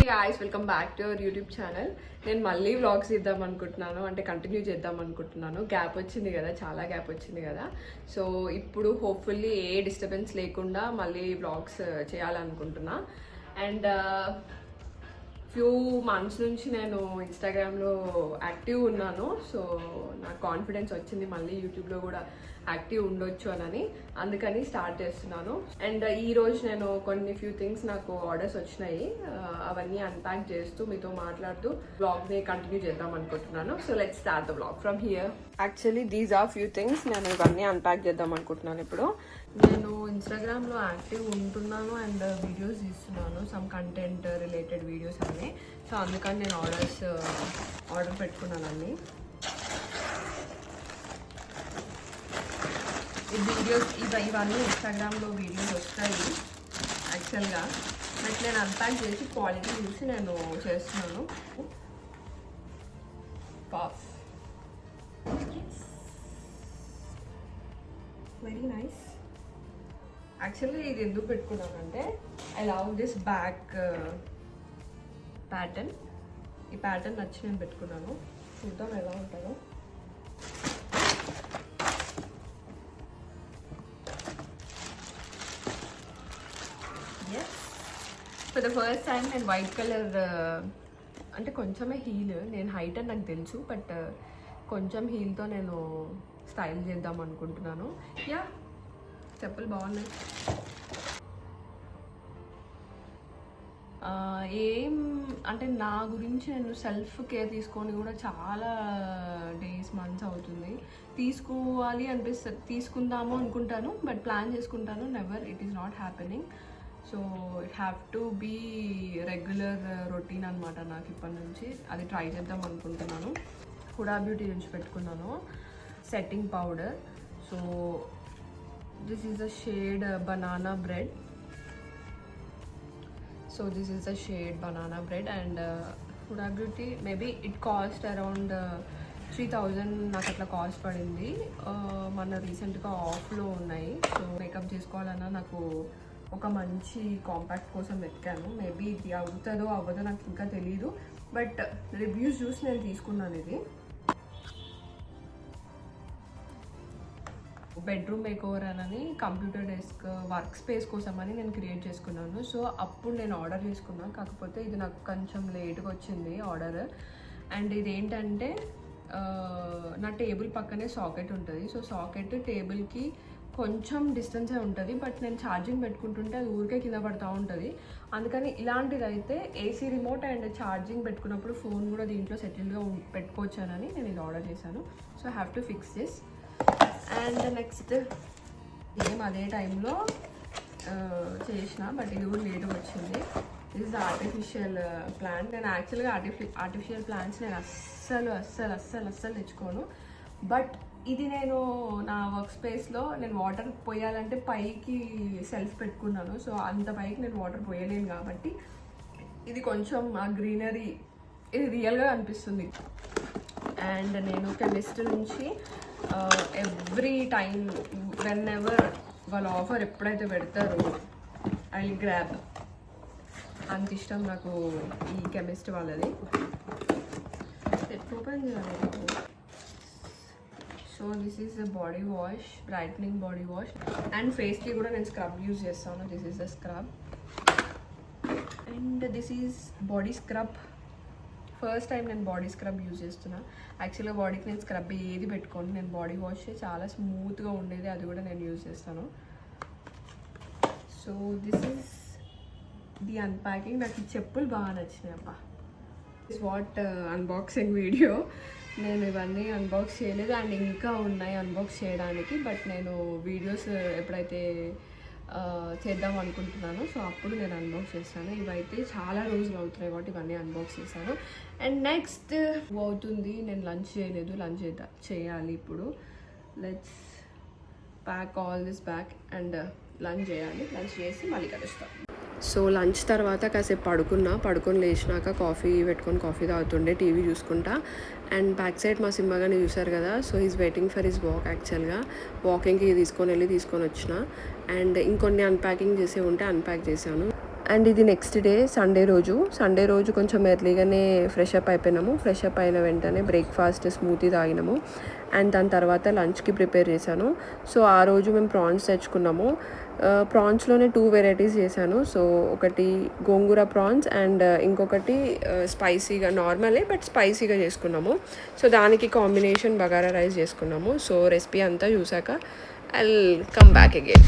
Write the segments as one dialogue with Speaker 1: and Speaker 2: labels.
Speaker 1: Guys welcome back to our YouTube channel. నేను మళ్ళీ vlogs ఇద్దాం అనుకుంటున్నాను, అంటే కంటిన్యూ చేద్దాం అనుకుంటున్నాను. గ్యాప్ వచ్చింది కదా, చాలా గ్యాప్ వచ్చింది కదా. సో ఇప్పుడు హోప్ఫుల్లీ ఏ డిస్టర్బెన్స్ లేకుండా మళ్ళీ వ్లాగ్స్ చేయాలనుకుంటున్నా. అండ్ ఫ్యూ మంత్స్ నుంచి నేను ఇన్స్టాగ్రామ్లో యాక్టివ్ ఉన్నాను. సో నాకు కాన్ఫిడెన్స్ వచ్చింది మళ్ళీ యూట్యూబ్లో కూడా యాక్టివ్ ఉండొచ్చు అని, అందుకని స్టార్ట్ చేస్తున్నాను. అండ్ ఈరోజు నేను ఫ్యూ థింగ్స్ నాకు ఆర్డర్స్ వచ్చినాయి, అవన్నీ అన్ప్యాక్ చేస్తూ మీతో మాట్లాడుతూ బ్లాగ్ని కంటిన్యూ చేద్దాం అనుకుంటున్నాను. So let's start the blog from here. Actually these are few things, నేను ఇవన్నీ అన్ప్యాక్ చేద్దాం అనుకుంటున్నాను. ఇప్పుడు నేను ఇన్స్టాగ్రామ్లో యాక్టివ్ ఉంటున్నాను అండ్ వీడియోస్ తీస్తున్నాను, సమ్ కంటెంట్ రిలేటెడ్ వీడియోస్ అన్నీ. సో అందుకని నేను ఆర్డర్ పెట్టుకున్నాను అన్నీ. ఈ వీడియోస్ ఇవన్నీ ఇన్స్టాగ్రామ్లో వీడియోస్ వస్తాయి యాక్చువల్గా, బట్ నేను అన్ప్యాక్ చేసి క్వాలిటీ చూసి నేను చేస్తున్నాను. Puff very nice. యాక్చువల్లీ ఇది ఎందుకు పెట్టుకున్నానంటే I love this back pattern. ఈ ప్యాటర్న్ నచ్చి నేను పెట్టుకున్నాను. చూద్దాం ఎలా ఉంటుందో. ఫర్ ద ఫస్ట్ టైం నేను వైట్ కలర్, అంటే కొంచెమే హీల్, నేను హైట్ అని నాకు తెలుసు, బట్ కొంచెం హీల్తో నేను స్టైల్ చేద్దాం అనుకుంటున్నాను. యా, చెప్పులు బాగున్నాయి. ఏం అంటే నా గురించి నేను సెల్ఫ్ కేర్ తీసుకొని కూడా చాలా డేస్ మంత్స్ అవుతుంది. తీసుకోవాలి అనిపిస్తుంది, తీసుకుందాము అనుకుంటాను, బట్ ప్లాన్ చేసుకుంటాను, never it is not happening. So it have to be regular routine అనమాట నాకు ఇప్పటి నుంచి. అది ట్రై చేద్దాం అనుకుంటున్నాను. హుడా బ్యూటీ నుంచి పెట్టుకున్నాను setting powder. So this is the shade banana bread. So this is the shade banana bread and Huda Beauty maybe it cost around 3000 నాకు అట్లా కాస్ట్ పడింది. మన రీసెంట్గా ఆఫ్లో ఉన్నాయి. సో మేకప్ చేసుకోవాలన్నా నాకు ఒక మంచి కాంపాక్ట్ కోసం వెతికాను. మేబీ ఇది అవుతుందో అవ్వదో నాకు ఇంకా తెలీదు, బట్ రివ్యూస్ చూసి నేను తీసుకున్నాను. ఇది బెడ్రూమ్ మేకోవర్ అని కంప్యూటర్ డెస్క్ వర్క్ స్పేస్ కోసం అని నేను క్రియేట్ చేసుకున్నాను. సో అప్పుడు నేను ఆర్డర్ చేసుకున్నాను, కాకపోతే ఇది నాకు కొంచెం లేట్గా వచ్చింది ఆర్డర్. అండ్ ఇది ఏంటంటే నా టేబుల్ పక్కనే సాకెట్ ఉంటుంది. సో సాకెట్ టేబుల్కి కొంచెం డిస్టెన్సే ఉంటుంది, బట్ నేను ఛార్జింగ్ పెట్టుకుంటుంటే అది ఊరికే కింద పడుతూ ఉంటుంది. అందుకని ఇలాంటిది అయితే ఏసీ రిమోట్ అండ్ ఛార్జింగ్ పెట్టుకున్నప్పుడు ఫోన్ కూడా దీంట్లో సెటిల్గా పెట్టుకోవచ్చానని నేను ఇది ఆర్డర్ చేశాను. So have to fix this. And next ఏం అదే టైంలో చేసిన, బట్ ఇది కూడా లేట్గా వచ్చింది. This is artificial plant. నేను యాక్చువల్గా ఆర్టిఫిషియల్ ప్లాంట్స్ నేను అస్సలు తెచ్చుకోను, బట్ ఇది నేను నా వర్క్ స్పేస్లో నేను వాటర్ పోయాలంటే పైకి సెల్ఫ్ పెట్టుకున్నాను. సో అంత పైకి నేను వాటర్ పోయలేను కాబట్టి ఇది కొంచెం ఆ గ్రీనరీ ఇది రియల్గా అనిపిస్తుంది. అండ్ నేను కెమిస్ట్ నుంచి ఎవ్రీ టైం వెన్ ఎవర్ వాళ్ళ ఆఫర్ ఎప్పుడైతే పెడతారో ఐ గ్రాబ్. అంత ఇష్టం నాకు ఈ కెమిస్ట్ వాళ్ళది. ఓపెన్ చేయాలి. So this is the body wash, brightening body wash. And ఫేస్కి కూడా నేను స్క్రబ్ యూజ్ చేస్తాను. This is the scrub and this is body scrub. First time నేను బాడీ స్క్రబ్ యూజ్ చేస్తున్నా. యాక్చువల్గా బాడీకి నేను స్క్రబ్ ఏది పెట్టుకోండి, నేను బాడీ వాష్ చాలా స్మూత్గా ఉండేది, అది కూడా నేను యూజ్ చేస్తాను. So this is the unpacking. నాకు ఈ చెప్పులు బాగా నచ్చినాయి అబ్బా. This what unboxing video. నేను ఇవన్నీ అన్బాక్స్ చేయలేదు అండ్ ఇంకా ఉన్నాయి అన్బాక్స్ చేయడానికి, బట్ నేను వీడియోస్ ఎప్పుడైతే చేద్దాం అనుకుంటున్నాను సో అప్పుడు నేను అన్బాక్స్ చేస్తాను. ఇవైతే చాలా రోజులు అవుతున్నాయి కాబట్టి ఇవన్నీ అన్బాక్స్ చేశాను. అండ్ నెక్స్ట్ అవుతుంది, నేను లంచ్ చేయలేదు, లంచ్ చేయాలి ఇప్పుడు. Let's pack all this back and lunch చేయాలి. లంచ్ చేసి మళ్ళీ కలుస్తాను. సో లంచ్ తర్వాత కాసేపు పడుకొని లేచినాక కాఫీ పెట్టుకొని కాఫీ తాగుతుండే టీవీ చూసుకుంటా. అండ్ బ్యాక్ సైడ్ మా సింహగానే చూసారు కదా, so is waiting for his walk. యాక్చువల్గా వాకింగ్కి తీసుకొని వచ్చిన. అండ్ ఇంకొన్ని అన్ప్యాకింగ్ చేసే ఉంటే అన్ప్యాక్ చేశాను. అండ్ ఇది నెక్స్ట్ డే సండే రోజు కొంచెం ఎర్లీగానే ఫ్రెష్ అప్ అయిపోయినాము. ఫ్రెష్ అప్ అయిన వెంటనే బ్రేక్ఫాస్ట్ స్మూతీ తాగినాము. అండ్ దాని తర్వాత లంచ్కి ప్రిపేర్ చేశాను. సో ఆ రోజు మేము ప్రాన్స్ తెచ్చుకున్నాము. ప్రాన్స్లోనే 2 వెరైటీస్ చేశాను. సో ఒకటి గోంగూర ప్రాన్స్ అండ్ ఇంకొకటి స్పైసీగా నార్మలే బట్ స్పైసీగా చేసుకున్నాము. సో దానికి కాంబినేషన్ బగారా రైస్ చేసుకున్నాము. సో రెసిపీ అంతా చూసాక I will come back again.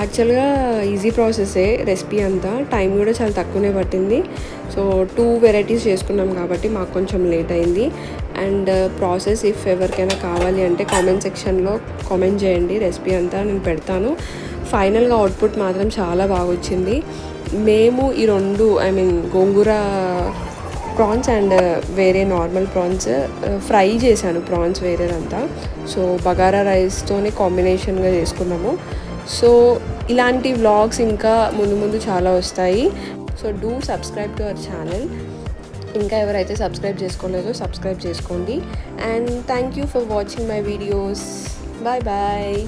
Speaker 1: యాక్చువల్గా ఈజీ ప్రాసెసే రెసిపీ అంతా, టైం కూడా చాలా తక్కువనే పట్టింది. సో 2 వెరైటీస్ చేసుకున్నాం కాబట్టి మాకు కొంచెం లేట్ అయింది. అండ్ ప్రాసెస్ ఇఫ్ ఎవరికైనా కావాలి అంటే కామెంట్ సెక్షన్లో కామెంట్ చేయండి, రెసిపీ అంతా నేను పెడతాను. ఫైనల్గా అవుట్పుట్ మాత్రం చాలా బాగా వచ్చింది. మేము ఈ 2 గోంగూర ప్రాన్స్ అండ్ వేరే నార్మల్ ప్రాన్స్ ఫ్రై చేశాను, ప్రాన్స్ వేరేదంతా. సో బగారా రైస్తోనే కాంబినేషన్గా చేసుకున్నాము. సో ఇలాంటి వ్లాగ్స్ ఇంకా ముందు చాలా వస్తాయి. So do subscribe to our channel. ఇంకా ఎవరైతే సబ్స్క్రైబ్ చేసుకోలేదో సబ్స్క్రైబ్ చేసుకోండి. And thank you for watching my videos. Bye bye.